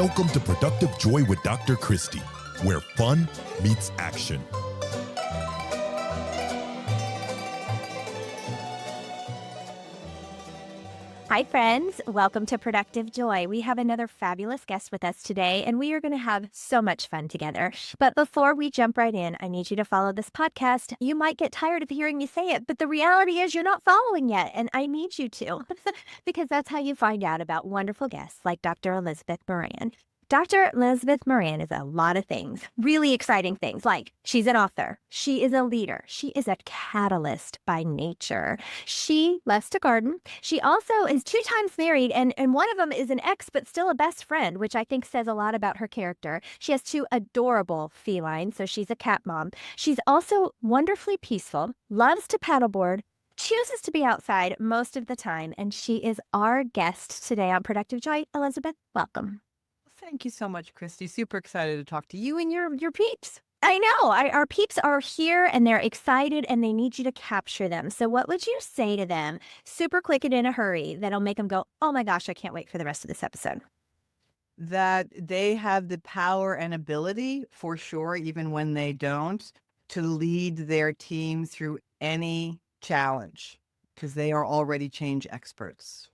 Welcome to Productive Joy with Dr. Christie, where fun meets action. Hi, friends. Welcome to Productive Joy. We have another fabulous guest with us today, and we are going to have so much fun together. But before we jump right in, I need you to follow this podcast. You might get tired of hearing me say it, but the reality is you're not following yet, and I need you to, because that's how you find out about wonderful guests like Dr. Elizabeth Moran. Dr. Elizabeth Moran is a lot of things, really exciting things, like she's an author, she is a leader, she is a catalyst by nature, she loves to garden, she also is 2 times married, and one of them is an ex but still a best friend, which I think says a lot about her character. She has 2 adorable felines, so she's a cat mom. She's also wonderfully peaceful, loves to paddleboard, chooses to be outside most of the time, and she is our guest today on Productive Joy. Elizabeth, welcome. Thank you so much, Christy. Super excited to talk to you and your peeps. I know. Our peeps are here and they're excited and they need you to capture them. So what would you say to them super quick and in a hurry that'll make them go, oh my gosh, I can't wait for the rest of this episode? That they have the power and ability, for sure, even when they don't, to lead their team through any challenge because they are already change experts.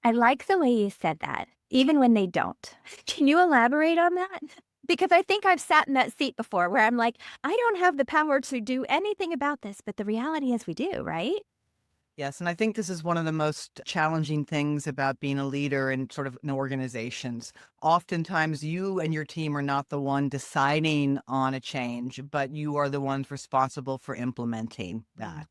I like the way you said that, even when they don't. Can you elaborate on that? Because I think I've sat in that seat before where I'm like, I don't have the power to do anything about this, but the reality is we do, right? Yes, and I think this is one of the most challenging things about being a leader in sort of in organizations. Oftentimes, you and your team are not the one deciding on a change, but you are the ones responsible for implementing that.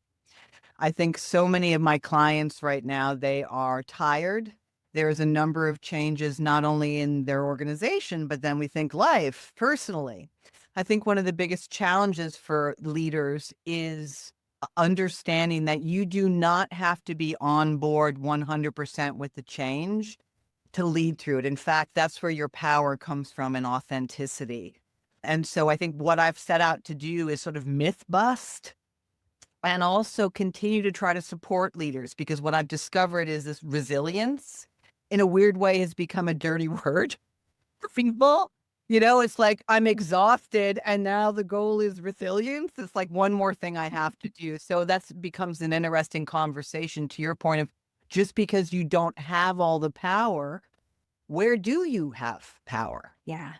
I think so many of my clients right now, they are tired. There's a number of changes, not only in their organization, but then we think life, personally. I think one of the biggest challenges for leaders is understanding that you do not have to be on board 100% with the change to lead through it. In fact, that's where your power comes from, in authenticity. And so I think what I've set out to do is sort of myth bust and also continue to try to support leaders, because what I've discovered is this resilience in a weird way has become a dirty word for people. You know, it's like I'm exhausted and now the goal is resilience. It's like one more thing I have to do. So that becomes an interesting conversation, to your point of just because you don't have all the power, where do you have power? Yeah.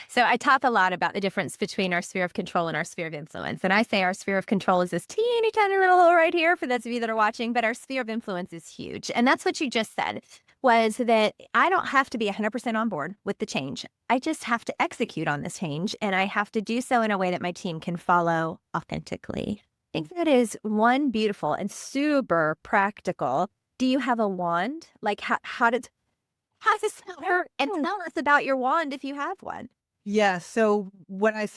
So I talk a lot about the difference between our sphere of control and our sphere of influence. And I say our sphere of control is this teeny tiny little hole right here for those of you that are watching, but our sphere of influence is huge. And that's what you just said, was that I don't have to be 100% on board with the change. I just have to execute on this change, and I have to do so in a way that my team can follow authentically. I think that is one beautiful and super practical. Do you have a wand? Like how does this work? And tell us about your wand if you have one. Yeah. So when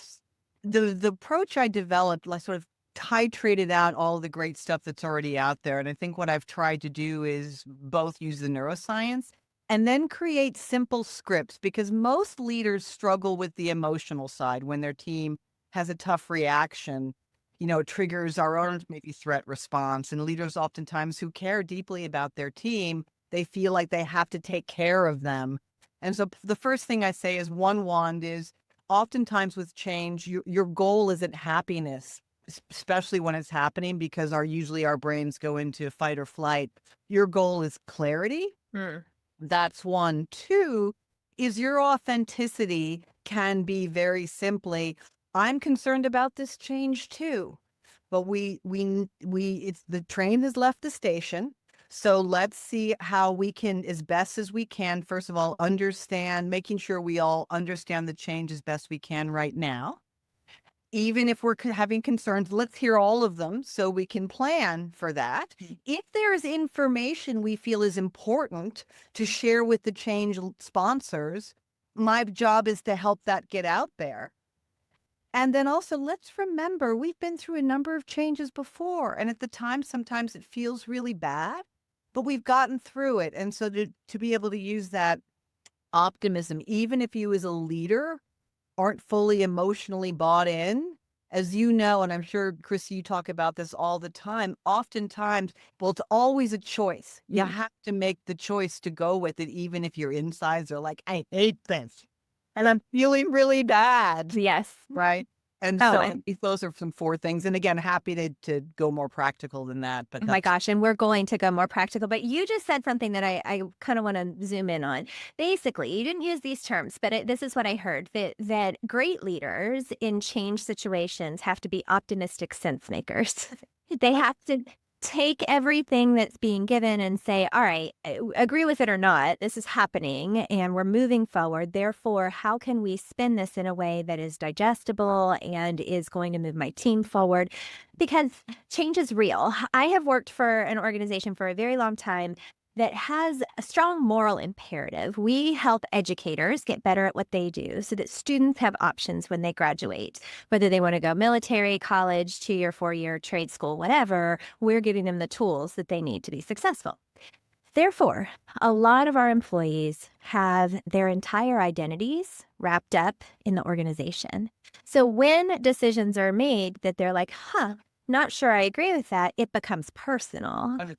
the approach I developed, I sort of titrated out all the great stuff that's already out there. And I think what I've tried to do is both use the neuroscience and then create simple scripts, because most leaders struggle with the emotional side when their team has a tough reaction. You know, it triggers our own maybe threat response. And leaders oftentimes who care deeply about their team, they feel like they have to take care of them. And so the first thing I say is one wand is oftentimes with change, your goal isn't happiness, especially when it's happening, because usually our brains go into fight or flight. Your goal is clarity. That's one. 2 is your authenticity can be very simply, I'm concerned about this change too, but it's the train has left the station. So let's see how we can, as best as we can, first of all, making sure we all understand the change as best we can right now. Even if we're having concerns, let's hear all of them so we can plan for that. If there's information we feel is important to share with the change sponsors, my job is to help that get out there. And then also, let's remember, we've been through a number of changes before. And at the time, sometimes it feels really bad, but we've gotten through it. And so to be able to use that optimism, even if you as a leader aren't fully emotionally bought in, as you know, and I'm sure, Chrissy, you talk about this all the time, oftentimes, well, it's always a choice. You have to make the choice to go with it, even if your insides are like, I hate this. and I'm feeling really bad. Yes. Right. And Oh, so and those are some 4 things. And again, happy to go more practical than that. But oh my that's gosh, and we're going to go more practical, but you just said something that I kind of want to zoom in on. Basically, you didn't use these terms, but this is what I heard that great leaders in change situations have to be optimistic sense makers. They have to take everything that's being given and say, all right, agree with it or not, this is happening and we're moving forward. Therefore, how can we spin this in a way that is digestible and is going to move my team forward? Because change is real. I have worked for an organization for a very long time that has a strong moral imperative. We help educators get better at what they do so that students have options when they graduate. Whether they want to go military, college, 2-year, 4-year, trade school, whatever, we're giving them the tools that they need to be successful. Therefore, a lot of our employees have their entire identities wrapped up in the organization. So when decisions are made that they're like, not sure I agree with that, it becomes personal. 100%.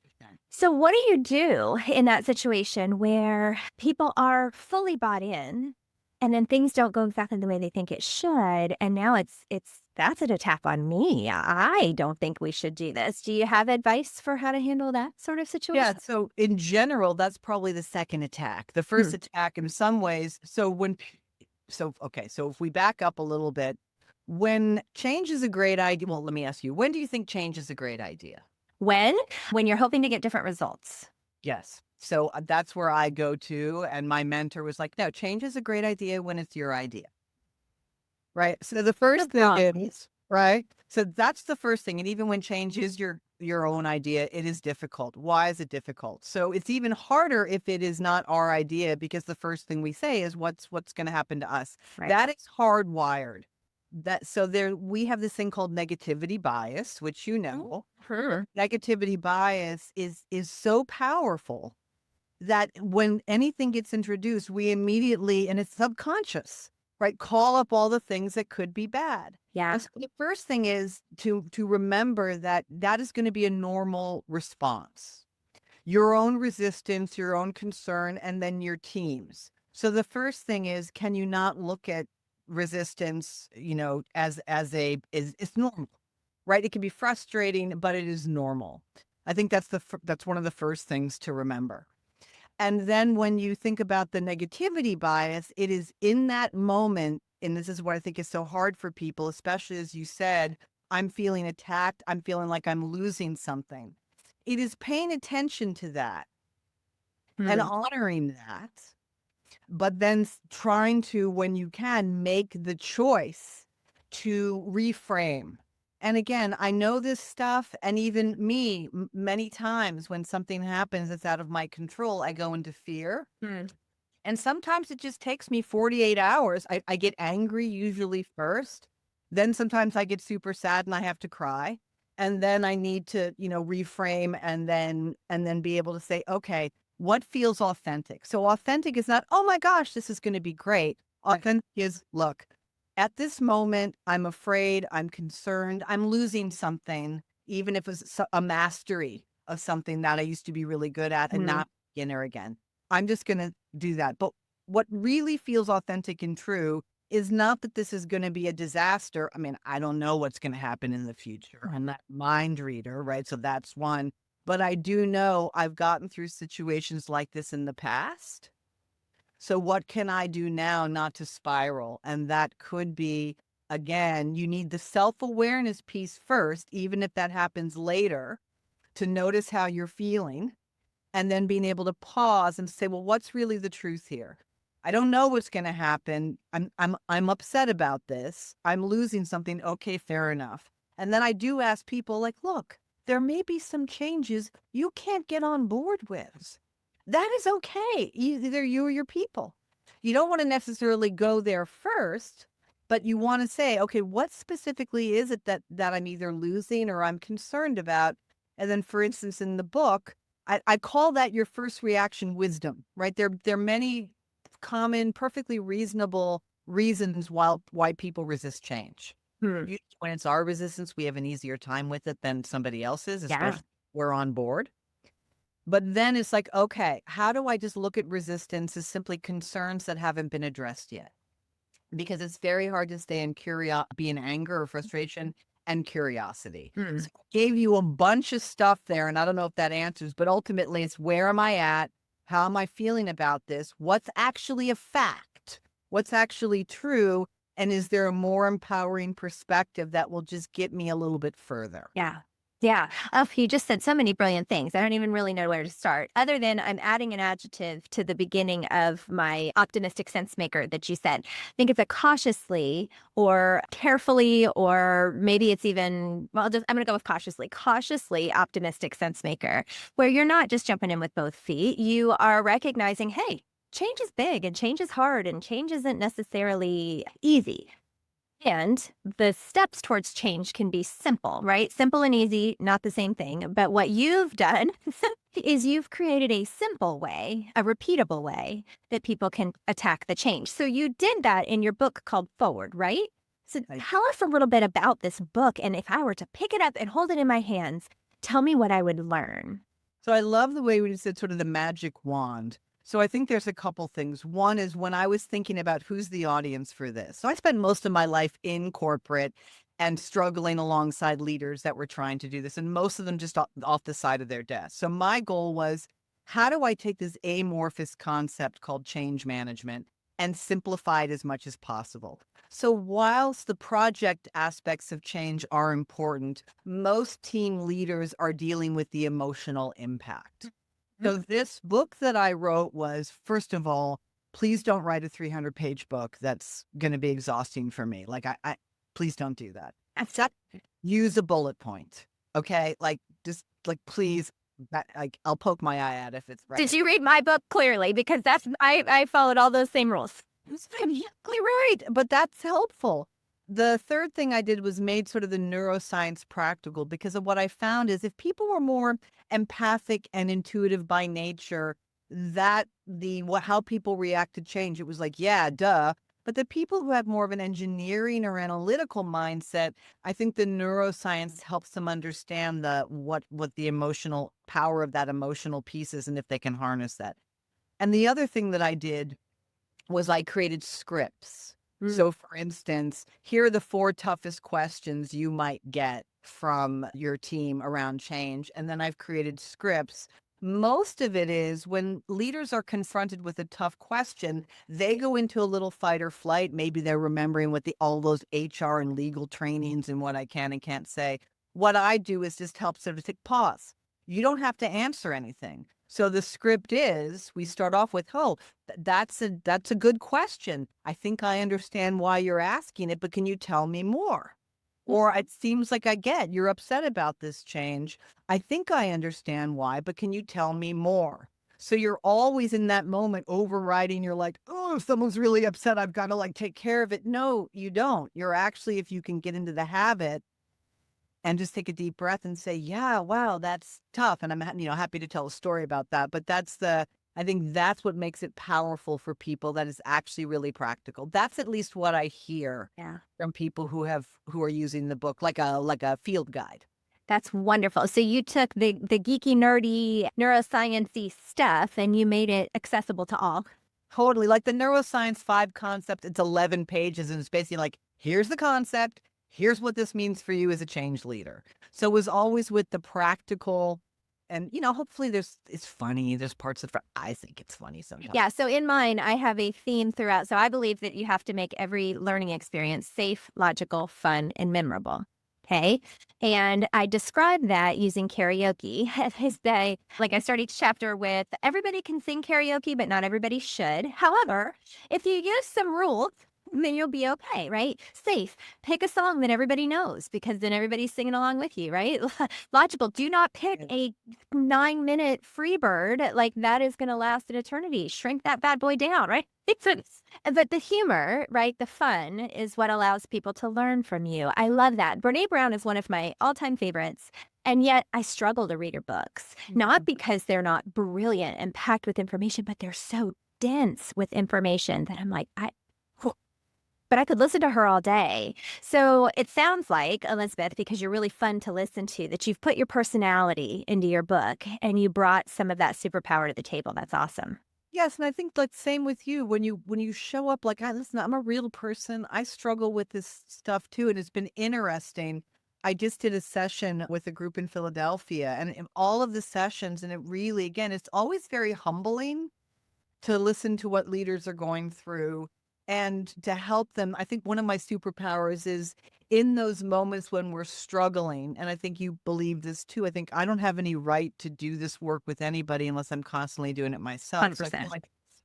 So what do you do in that situation where people are fully bought in and then things don't go exactly the way they think it should, and now that's an attack on me. I don't think we should do this. Do you have advice for how to handle that sort of situation? Yeah. So in general, that's probably the second attack. The first attack in some ways. Okay. So if we back up a little bit, when change is a great idea, well, let me ask you, when do you think change is a great idea? When you're hoping to get different results. Yes. So that's where I go to. And my mentor was like, no, change is a great idea when it's your idea. Right. So the first thing is, right. So that's the first thing. And even when change is your own idea, it is difficult. Why is it difficult? So it's even harder if it is not our idea, because the first thing we say is what's going to happen to us. Right. That is hardwired. We have this thing called negativity bias, which negativity bias is so powerful that when anything gets introduced, we immediately, and it's subconscious, right, call up all the things that could be bad. Yeah. So the first thing is to remember that is going to be a normal response. Your own resistance, your own concern, and then your team's. So the first thing is, can you not look at resistance, as it's normal, right? It can be frustrating, but it is normal. I think that's one of the first things to remember. And then when you think about the negativity bias, it is in that moment, and this is what I think is so hard for people, especially as you said, I'm feeling attacked, I'm feeling like I'm losing something. It is paying attention to that and honoring that, but then trying to, when you can, make the choice to reframe. And again, I know this stuff, and even me, many times when something happens that's out of my control, I go into fear. And sometimes it just takes me 48 hours. I get angry usually first. Then sometimes I get super sad and I have to cry. And then I need to, reframe and then be able to say, okay, what feels authentic? So authentic is not, oh my gosh, this is going to be great. Authentic is, look, at this moment, I'm afraid, I'm concerned, I'm losing something, even if it's a mastery of something that I used to be really good at and not beginner again. I'm just going to do that. But what really feels authentic and true is not that this is going to be a disaster. I mean, I don't know what's going to happen in the future. I'm not a mind reader, right? So that's one. But I do know I've gotten through situations like this in the past. So what can I do now not to spiral? And that could be, again, you need the self-awareness piece first, even if that happens later, to notice how you're feeling, and then being able to pause and say, well, what's really the truth here? I don't know what's going to happen. I'm upset about this. I'm losing something. Okay, fair enough. And then I do ask people like, look, there may be some changes you can't get on board with. That is okay. Either you or your people. You don't want to necessarily go there first, but you want to say, okay, what specifically is it that I'm either losing or I'm concerned about? And then, for instance, in the book, I call that your first reaction wisdom, right? There are many common, perfectly reasonable reasons why people resist change. Usually when it's our resistance, we have an easier time with it than somebody else's, especially if we're on board. But then it's like, okay, how do I just look at resistance as simply concerns that haven't been addressed yet? because it's very hard to stay in be in anger or frustration and curiosity. Mm. So I gave you a bunch of stuff there, and I don't know if that answers, but ultimately it's where am I at? How am I feeling about this? What's actually a fact? What's actually true? And is there a more empowering perspective that will just get me a little bit further? Yeah. Yeah. Oh, you just said so many brilliant things. I don't even really know where to start, other than I'm adding an adjective to the beginning of my optimistic sense maker that you said. I think it's a cautiously or carefully, or maybe it's even, well, I'm going to go with cautiously optimistic sense maker, where you're not just jumping in with both feet. You are recognizing, hey, change is big and change is hard and change isn't necessarily easy. And the steps towards change can be simple, right? Simple and easy, not the same thing. But what you've done is you've created a simple way, a repeatable way that people can attack the change. So you did that in your book called Forward, right? So Right. tell us a little bit about this book. And if I were to pick it up and hold it in my hands, tell me what I would learn. So I love the way we said sort of the magic wand. So I think there's a couple things. One is when I was thinking about who's the audience for this. So I spent most of my life in corporate and struggling alongside leaders that were trying to do this, and most of them just off the side of their desk. So my goal was, how do I take this amorphous concept called change management and simplify it as much as possible? So whilst the project aspects of change are important, most team leaders are dealing with the emotional impact. So this book that I wrote was, first of all, please don't write a 300-page book. That's going to be exhausting for me. Like, I please don't do that. Use a bullet point. Okay. Like, just like, please, like, I'll poke my eye out if it's right. Did you read my book clearly? Because I followed all those same rules. It's exactly right. But that's helpful. The third thing I did was made sort of the neuroscience practical, because of what I found is if people were more empathic and intuitive by nature, that how people react to change, it was like, yeah, duh. But the people who have more of an engineering or analytical mindset, I think the neuroscience helps them understand what the emotional power of that emotional piece is and if they can harness that. And the other thing that I did was I created scripts. So for instance, here are the 4 toughest questions you might get from your team around change. And then I've created scripts. Most of it is when leaders are confronted with a tough question, they go into a little fight or flight. Maybe they're remembering what all those HR and legal trainings and what I can and can't say. What I do is just help them to take pause. You don't have to answer anything. So the script is, we start off with, oh, that's a good question. I think I understand why you're asking it, but can you tell me more? Or it seems like you're upset about this change. I think I understand why, but can you tell me more? So you're always in that moment overriding. You're like, oh, if someone's really upset, I've got to like take care of it. No, you don't. You're actually, if you can get into the habit and just take a deep breath and say, yeah, wow, that's tough. And I'm, happy to tell a story about that. But I think that's what makes it powerful for people, that is actually really practical. That's at least what I hear from people who are using the book like a field guide. That's wonderful. So you took the geeky, nerdy, neuroscience-y stuff and you made it accessible to all. Totally. Like the Neuroscience 5 concept, it's 11 pages and it's basically like, here's the concept. Here's what this means for you as a change leader. So it was always with the practical, and hopefully it's funny. There's parts of I think it's funny sometimes. Yeah. So in mine, I have a theme throughout. So I believe that you have to make every learning experience safe, logical, fun, and memorable. Okay. And I describe that using karaoke. I start each chapter with everybody can sing karaoke, but not everybody should. However, if you use some rules, then you'll be okay, right? Safe. Pick a song that everybody knows, because then everybody's singing along with you, right? Logical. Do not pick a 9-minute Freebird. Like, that is going to last an eternity. Shrink that bad boy down, right? But the humor, right? The fun is what allows people to learn from you. I love that. Brene Brown is one of my all-time favorites. And yet I struggle to read her books, not because they're not brilliant and packed with information, but they're so dense with information that I'm like, but I could listen to her all day. So it sounds like, Elizabeth, because you're really fun to listen to, that you've put your personality into your book and you brought some of that superpower to the table. That's awesome. Yes, and I think like same with you when you show up like, I listen, I'm a real person. I struggle with this stuff too, and it's been interesting. I just did a session with a group in Philadelphia, and in all of the sessions, and it really, again, it's always very humbling to listen to what leaders are going through and to help them. I think one of my superpowers is in those moments when we're struggling. And I think you believe this too. I think I don't have any right to do this work with anybody unless I'm constantly doing it myself. So I feel 100%. like,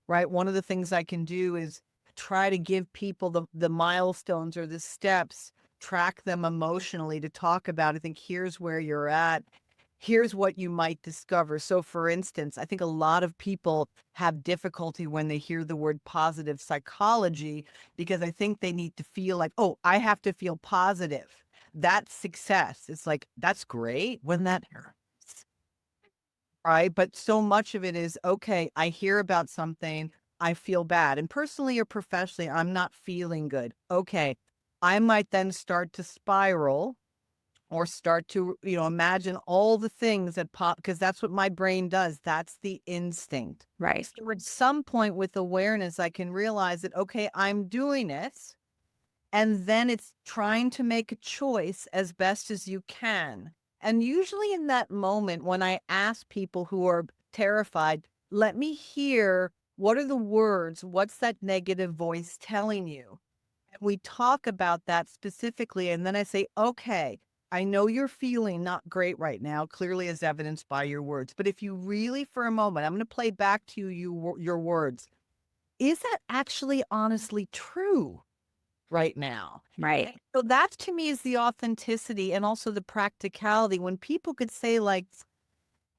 right, one of the things I can do is try to give people the milestones or the steps, track them emotionally to talk about. I think here's where you're at. Here's what you might discover. So, for instance, I think a lot of people have difficulty when they hear the word positive psychology because I think they need to feel like, oh, I have to feel positive. That's success. It's like, that's great when that hurts, right? But so much of it is, okay, I hear about something, I feel bad. And personally or professionally, I'm not feeling good. Okay, I might then start to spiral or start to, imagine all the things that pop, because that's what my brain does. That's the instinct. Right. So at some point with awareness, I can realize that, okay, I'm doing it. And then it's trying to make a choice as best as you can. And usually in that moment, when I ask people who are terrified, let me hear, what are the words? What's that negative voice telling you? We talk about that specifically. And then I say, okay, I know you're feeling not great right now, clearly as evidenced by your words. But if you really, for a moment, I'm going to play back to your words. Is that actually honestly true right now? Right. So that to me is the authenticity and also the practicality. When people could say like,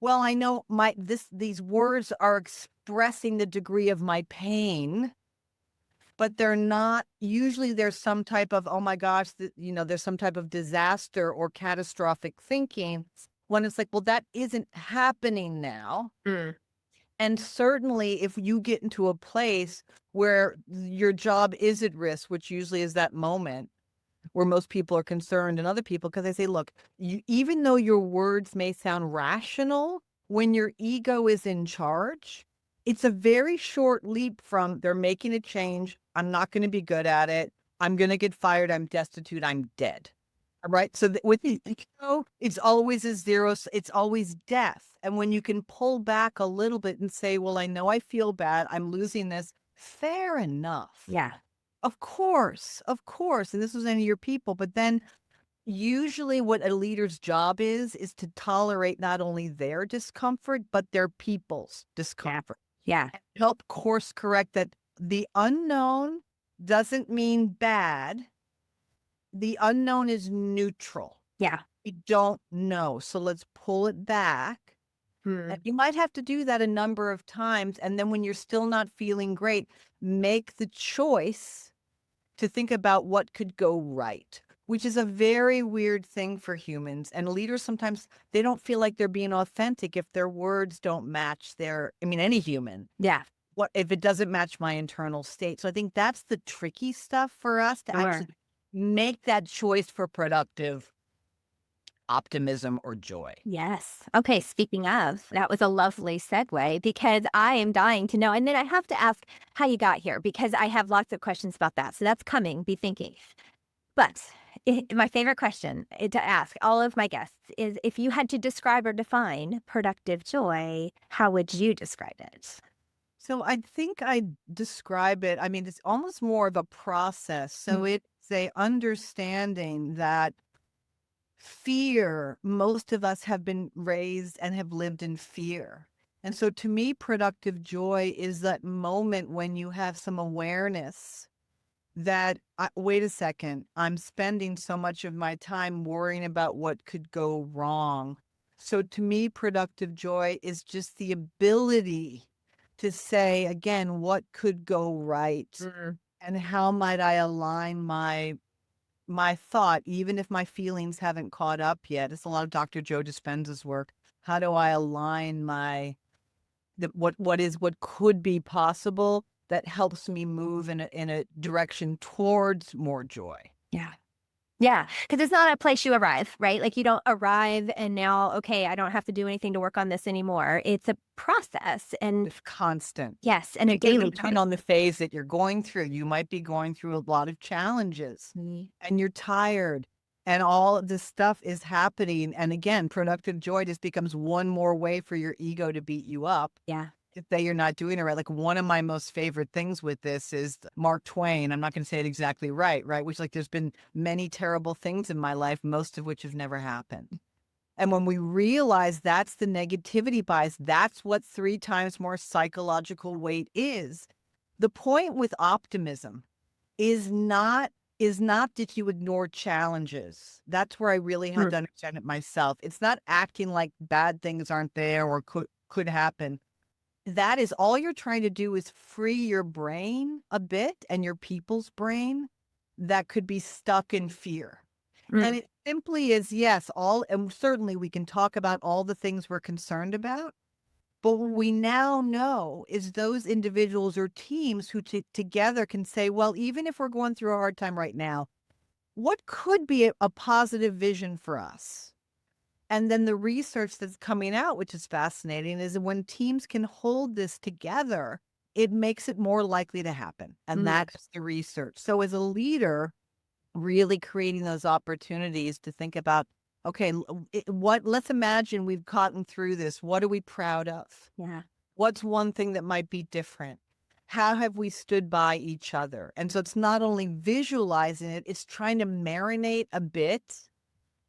well, I know these words are expressing the degree of my pain, but they're not. Usually there's some type of, oh my gosh, there's some type of disaster or catastrophic thinking when it's like, well, that isn't happening now. Mm. And certainly if you get into a place where your job is at risk, which usually is that moment where most people are concerned and other people, because I say, look, even though your words may sound rational, when your ego is in charge, it's a very short leap from they're making a change. I'm not going to be good at it. I'm going to get fired. I'm destitute. I'm dead. Right. So with the ego, it's always a zero. It's always death. And when you can pull back a little bit and say, well, I know I feel bad. I'm losing this. Fair enough. Yeah. Of course, of course. And this was any of your people. But then usually what a leader's job is to tolerate not only their discomfort, but their people's discomfort. Yeah. Help course correct that the unknown doesn't mean bad. The unknown is neutral. Yeah. We don't know. So let's pull it back. Hmm. And you might have to do that a number of times. And then when you're still not feeling great, make the choice to think about what could go right, which is a very weird thing for humans. And leaders sometimes they don't feel like they're being authentic if their words don't match any human. Yeah. What if it doesn't match my internal state? So I think that's the tricky stuff for us to Sure. actually make that choice for productive optimism or joy. Yes. Okay. Speaking of, that was a lovely segue because I am dying to know. And then I have to ask how you got here because I have lots of questions about that. So that's coming. Be thinking. But my favorite question to ask all of my guests is if you had to describe or define productive joy, how would you describe it? So I think I describe it, it's almost more of a process. So Mm. it's a understanding that fear, most of us have been raised and have lived in fear. And so to me, productive joy is that moment when you have some awareness that, wait a second, I'm spending so much of my time worrying about what could go wrong. So to me, productive joy is just the ability to say, again, what could go right Mm. and how might I align my thought, even if my feelings haven't caught up yet. It's a lot of Dr. Joe Dispenza's work. How do I align what could be possible that helps me move in a direction towards more joy? Yeah. Yeah, because it's not a place you arrive, right? Like you don't arrive and now, okay, I don't have to do anything to work on this anymore. It's a process and It's constant. yes, and a It can daily depend on the phase that you're going through. You might be going through a lot of challenges process. and you're tired and all of this stuff is happening. And again, productive joy just becomes one more way for your ego to beat you up. Yeah. To say you're not doing it right. Like one of my most favorite things with this is Mark Twain. I'm not going to say it exactly right? Which like there's been many terrible things in my life, most of which have never happened. And when we realize that's the negativity bias, that's what 3 times more psychological weight is. The point with optimism is not that you ignore challenges. That's where I really had to understand it myself. It's not acting like bad things aren't there or could happen. That is all you're trying to do is free your brain a bit and your people's brain that could be stuck in fear. And it simply is, yes, and certainly we can talk about all the things we're concerned about. But what we now know is those individuals or teams who together can say, well, even if we're going through a hard time right now, what could be a positive vision for us? And then the research that's coming out, which is fascinating, is that when teams can hold this together, it makes it more likely to happen. And that's the research. So as a leader, really creating those opportunities to think about, okay, let's imagine we've gotten through this. What are we proud of? Yeah. What's one thing that might be different? How have we stood by each other? And so it's not only visualizing it, it's trying to marinate a bit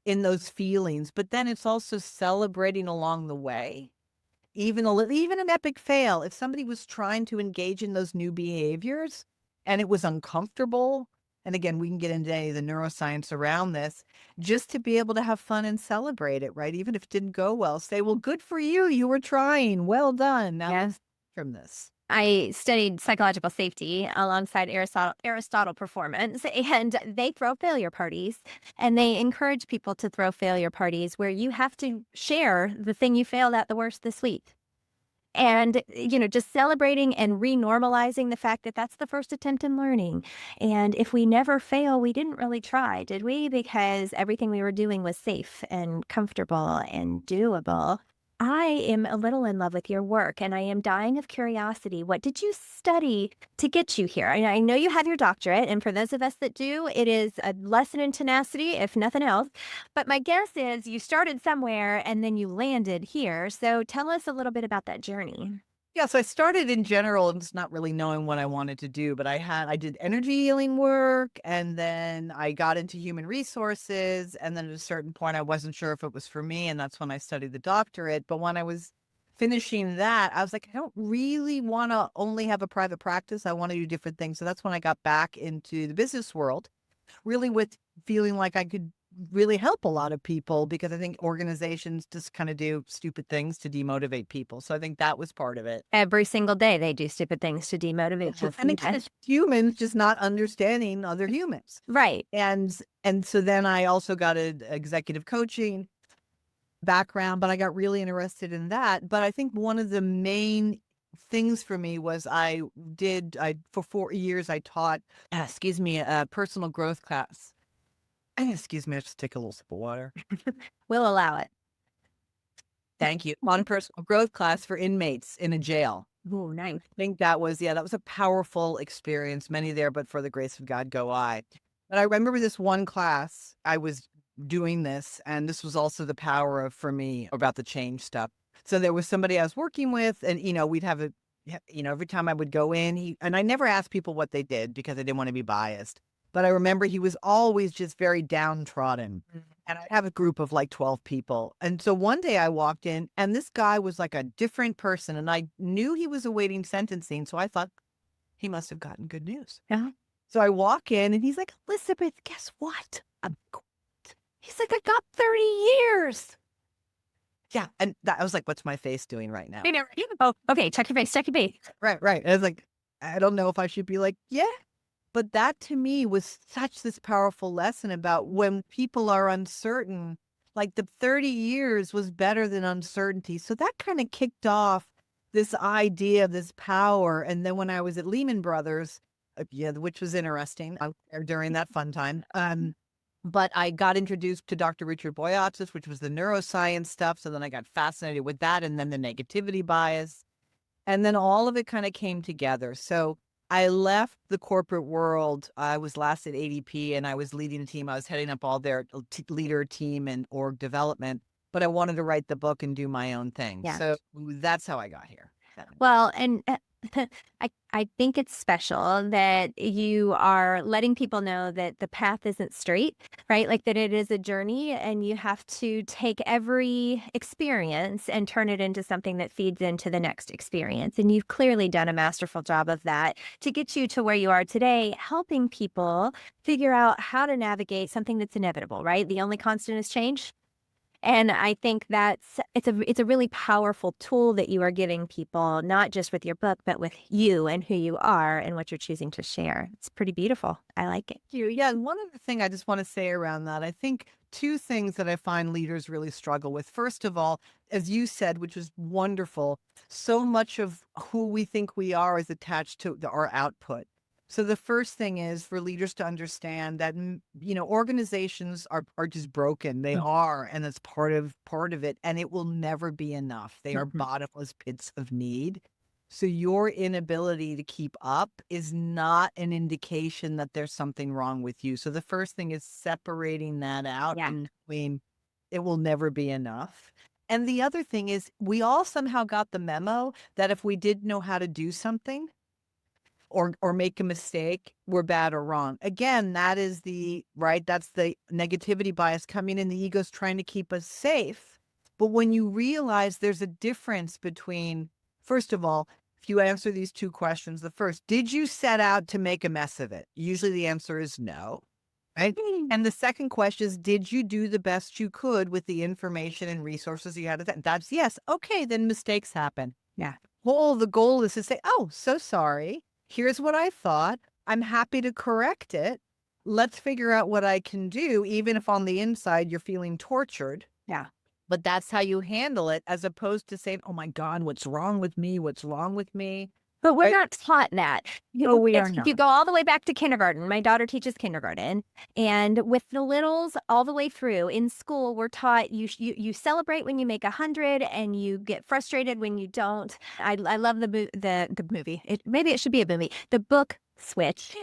in those feelings, but then it's also celebrating along the way. Even an epic fail, if somebody was trying to engage in those new behaviors and it was uncomfortable, and again, we can get into any of the neuroscience around this, just to be able to have fun and celebrate it, right? Even if it didn't go well, say, well, good for you. You were trying. Well done. Now Yes. from this. I studied psychological safety alongside Aristotle performance, and they throw failure parties, and they encourage people to throw failure parties where you have to share the thing you failed at the worst this week. And, just celebrating and renormalizing the fact that that's the first attempt in learning. And if we never fail, we didn't really try, did we? Because everything we were doing was safe and comfortable and doable. I am a little in love with your work and I am dying of curiosity. What did you study to get you here? I know you have your doctorate, and for those of us that do, it is a lesson in tenacity, if nothing else. But my guess is you started somewhere and then you landed here. So tell us a little bit about that journey. Yeah, so I started in general and just not really knowing what I wanted to do, but I did energy healing work and then I got into human resources. And then at a certain point, I wasn't sure if it was for me. And that's when I studied the doctorate. But when I was finishing that, I was like, I don't really want to only have a private practice. I want to do different things. So that's when I got back into the business world, really with feeling like I could really help a lot of people, because I think organizations just kind of do stupid things to demotivate people. So I think that was part of it. Every single day they do stupid things to demotivate people. And again, it's humans just not understanding other humans. Right. And so then I also got an executive coaching background, but I got really interested in that. But I think one of the main things for me was for 4 years, I taught, a personal growth class. Excuse me, I just take a little sip of water. We'll allow it. Thank you. On a personal growth class for inmates in a jail. Oh, nice. I think that was a powerful experience. Many there, but for the grace of God, go I. But I remember this one class, I was doing this, and this was also the power of, for me, about the change stuff. So there was somebody I was working with, and, we'd have every time I would go in, and I never asked people what they did because I didn't want to be biased. But I remember he was always just very downtrodden. And I'd have a group of like 12 people. And so one day I walked in and this guy was like a different person. And I knew he was awaiting sentencing. So I thought he must have gotten good news. Yeah. So I walk in and he's like, Elizabeth, guess what? He's like, I got 30 years. Yeah. And I was like, what's my face doing right now? Oh, okay. Check your face. Check your face. Right. And I was like, I don't know if I should be like, yeah. But that to me was such this powerful lesson about when people are uncertain, like the 30 years was better than uncertainty. So that kind of kicked off this idea of this power. And then when I was at Lehman Brothers, which was interesting during that fun time, But I got introduced to Dr. Richard Boyatzis, which was the neuroscience stuff. So then I got fascinated with that, and then the negativity bias. And then all of it kind of came together. So I left the corporate world. I was last at ADP and I was leading a team. I was heading up all their leader team and org development, but I wanted to write the book and do my own thing. Yeah. So that's how I got here. Well, and I think it's special that you are letting people know that the path isn't straight, right? Like that it is a journey and you have to take every experience and turn it into something that feeds into the next experience. And you've clearly done a masterful job of that to get you to where you are today, helping people figure out how to navigate something that's inevitable, right? The only constant is change. And I think it's a really powerful tool that you are giving people, not just with your book, but with you and who you are and what you're choosing to share. It's pretty beautiful. I like it. Thank you. Yeah. And one other thing I just want to say around that, I think two things that I find leaders really struggle with. First of all, as you said, which was wonderful, so much of who we think we are is attached to our output. So the first thing is for leaders to understand that, organizations are just broken. They are, and that's part of it, and it will never be enough. They are bottomless pits of need. So your inability to keep up is not an indication that there's something wrong with you. So the first thing is separating that out and knowing it will never be enough. And the other thing is we all somehow got the memo that if we didn't know how to do something, or make a mistake, we're bad or wrong. Again, that's the negativity bias coming in. The ego's trying to keep us safe. But when you realize there's a difference between, first of all, if you answer these two questions, the first, did you set out to make a mess of it? Usually the answer is no. Right? And the second question is, did you do the best you could with the information and resources you had? That's yes. Okay, then mistakes happen. Yeah. Well, the goal is to say, oh, so sorry. Here's what I thought. I'm happy to correct it. Let's figure out what I can do, even if on the inside you're feeling tortured. Yeah. But that's how you handle it, as opposed to saying, oh my God, what's wrong with me? What's wrong with me? But we're not taught that. No, we are not. You go all the way back to kindergarten. My daughter teaches kindergarten. And with the littles all the way through in school, we're taught you celebrate when you make 100 and you get frustrated when you don't. I love the movie. Maybe it should be a movie. The book Switch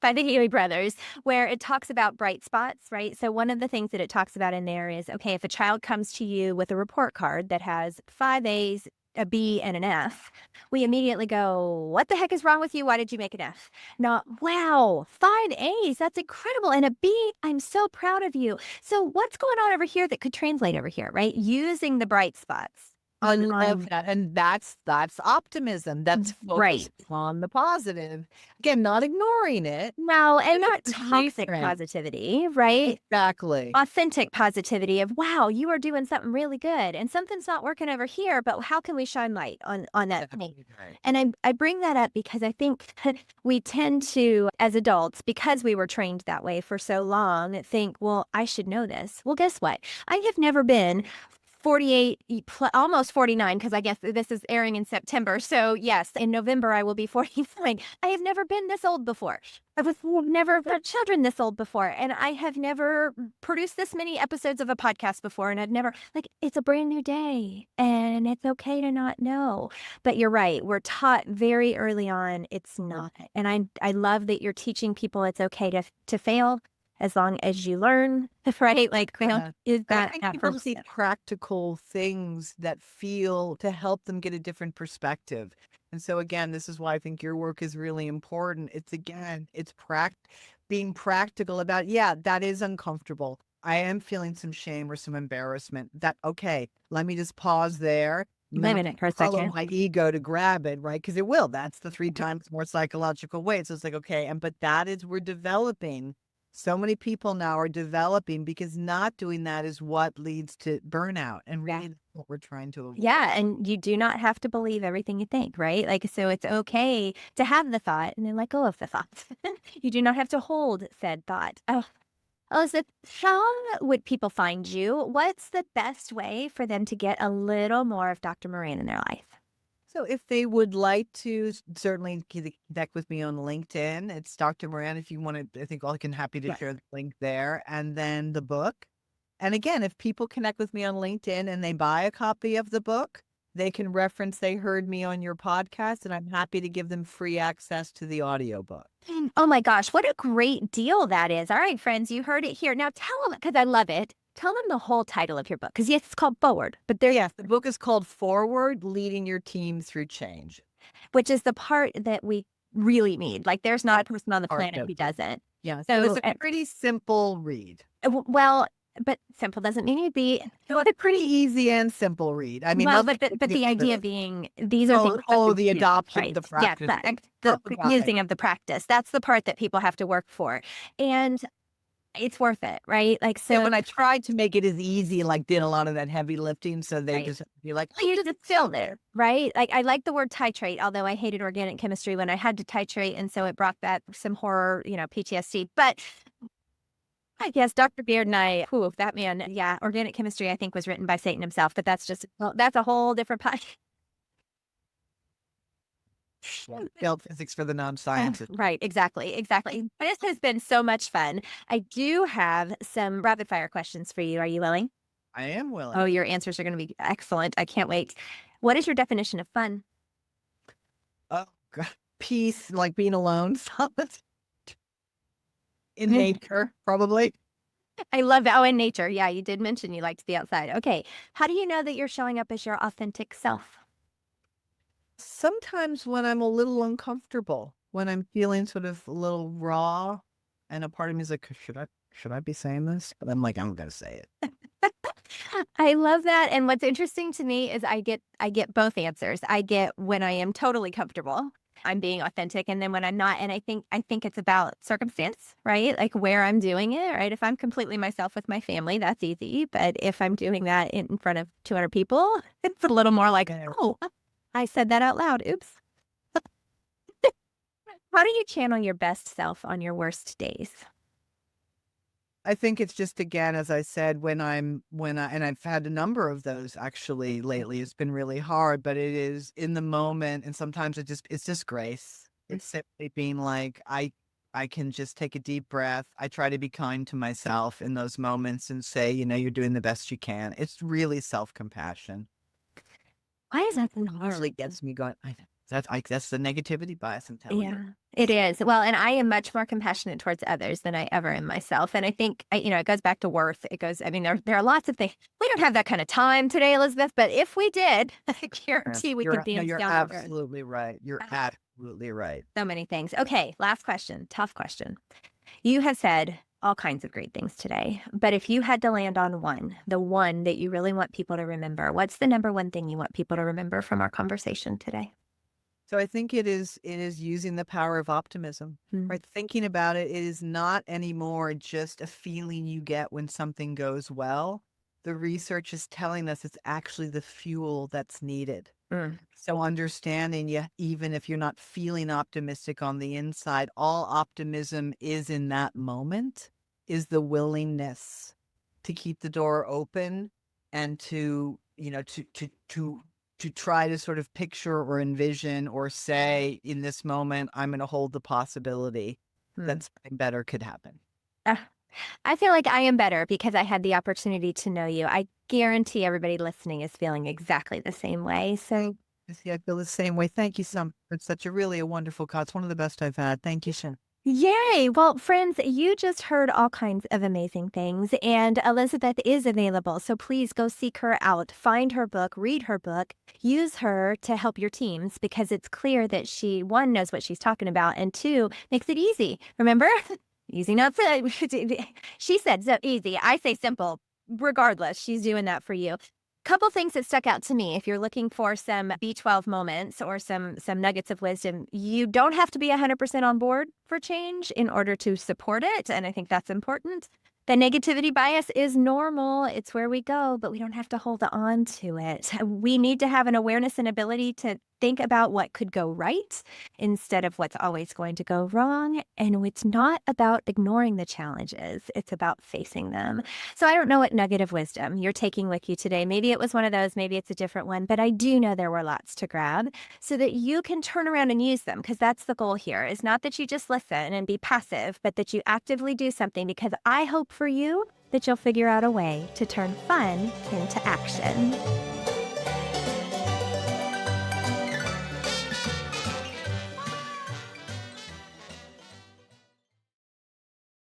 by the Healy brothers, where it talks about bright spots, right? So one of the things that it talks about in there is, okay, if a child comes to you with a report card that has 5 A's, a B, and an F, we immediately go, what the heck is wrong with you? Why did you make an F? Not, wow, 5 A's, that's incredible. And a B, I'm so proud of you. So what's going on over here that could translate over here, right? Using the bright spots. I love that. And that's optimism. That's focused on the positive. Again, not ignoring it. No, and not toxic positivity, right? Exactly. Authentic positivity of, wow, you are doing something really good and something's not working over here, but how can we shine light on that thing? Right. And I bring that up because I think we tend to, as adults, because we were trained that way for so long, think, well, I should know this. Well, guess what? I have never been 48, almost 49, because I guess this is airing in September. So yes, in November, I will be 49. I have never been this old before. I've never had children this old before. And I have never produced this many episodes of a podcast before. And I've never, it's a brand new day and it's okay to not know. But you're right. We're taught very early on it's not. And I love that you're teaching people it's okay to fail, as long as you learn, right? Is that I think people see practical things that feel to help them get a different perspective. And so again, this is why I think your work is really important. It's being practical about, that is uncomfortable. I am feeling some shame or some embarrassment. Okay, let me just pause there. Wait a minute for a second. My ego to grab it, right? Because it will. That's the 3 times more psychological weight. So it's okay. But that is, we're developing. So many people now are developing, because not doing that is what leads to burnout, and really that's what we're trying to avoid. Yeah, and you do not have to believe everything you think, right? So it's okay to have the thought and then let go of the thought. You do not have to hold said thought. Oh, Elizabeth, how would people find you? What's the best way for them to get a little more of Dr. Moran in their life? So if they would like to, certainly connect with me on LinkedIn. It's Dr. Moran. If you want to, I think I can happy to Yes. share the link there. And then the book. And again, if people connect with me on LinkedIn and they buy a copy of the book, they can reference they heard me on your podcast, and I'm happy to give them free access to the audiobook. Oh my gosh, what a great deal that is. All right, friends, you heard it here. Now tell them, because I love it, tell them the whole title of your book, because yes, it's called Forward, but Yes, the book is called Forward, Leading Your Team Through Change. which is the part that we really need. Like there's not a person on the planet who doesn't. Yeah, So it's a pretty simple read. Well, but simple doesn't mean you'd be. It's a pretty easy and simple read. I mean, Well, but the idea being these are things that the adoption, right. the practice. Yeah, the using of the practice. That's the part that people have to work for. And it's worth it, right? Like, so when I tried to make it as easy, like did a lot of that heavy lifting, so they just be like, oh, you're just still there, right? Like, I like the word titrate, although I hated organic chemistry when I had to titrate. And so it brought back some horror, PTSD. But I guess Dr. Beard and I, that man, yeah, organic chemistry, I think, was written by Satan himself, but that's a whole different pie. Failed physics for the non-scientists. Right, exactly. This has been so much fun. I do have some rapid fire questions for you. Are you willing? I am willing. Oh, your answers are going to be excellent. I can't wait. What is your definition of fun? Oh, God. Peace, like being alone. In nature, probably. I love that. Oh, in nature. Yeah, you did mention you like to be outside. Okay. How do you know that you're showing up as your authentic self? Sometimes when I'm a little uncomfortable, when I'm feeling sort of a little raw, and a part of me is like, should I be saying this? But I'm like, I'm going to say it. I love that. And what's interesting to me is I get both answers. I get when I am totally comfortable, I'm being authentic, and then when I'm not, and I think it's about circumstance, right? Like where I'm doing it, right? If I'm completely myself with my family, that's easy. But if I'm doing that in front of 200 people, it's a little more like, oh, I said that out loud. Oops. How do you channel your best self on your worst days? I think it's just, again, as I said, and I've had a number of those actually lately. It's been really hard, but it is in the moment. And sometimes it's just grace. It's simply being like, I can just take a deep breath. I try to be kind to myself in those moments and say, you're doing the best you can. It's really self-compassion. Why is that so hard? Really gets me going. That's the negativity bias I'm telling you. Yeah, it is. Well, and I am much more compassionate towards others than I ever am myself. And I think, it goes back to worth. There are lots of things. We don't have that kind of time today, Elizabeth, but if we did, I guarantee we could dance You're down the road. absolutely right. You're absolutely right. So many things. Okay, last question. Tough question. You have said all kinds of great things today, but if you had to land on one, the one that you really want people to remember, what's the number one thing you want people to remember from our conversation today? So I think it is using the power of optimism, right? Thinking about it, it is not anymore just a feeling you get when something goes well. The research is telling us it's actually the fuel that's needed. So understanding, even if you're not feeling optimistic on the inside, all optimism is in that moment is the willingness to keep the door open and to try to sort of picture or envision or say, in this moment, I'm going to hold the possibility that something better could happen. I feel like I am better because I had the opportunity to know you. I guarantee everybody listening is feeling exactly the same way. So I feel the same way. Thank you so much. It's such a wonderful call. It's one of the best I've had. Thank you, Shin. Yay! Well, friends, you just heard all kinds of amazing things, and Elizabeth is available. So please go seek her out, find her book, read her book, use her to help your teams because it's clear that she, one, knows what she's talking about, and two, makes it easy. Remember? Easy, not for she said so easy. I say simple. Regardless, she's doing that for you. Couple things that stuck out to me. If you're looking for some B12 moments or some nuggets of wisdom, you don't have to be 100% on board for change in order to support it. And I think that's important. The negativity bias is normal. It's where we go, but we don't have to hold on to it. We need to have an awareness and ability to think about what could go right instead of what's always going to go wrong. And it's not about ignoring the challenges, it's about facing them. So I don't know what nugget of wisdom you're taking with you today. Maybe it was one of those, maybe it's a different one, but I do know there were lots to grab so that you can turn around and use them, because that's the goal here, is not that you just listen and be passive, but that you actively do something, because I hope for you that you'll figure out a way to turn fun into action.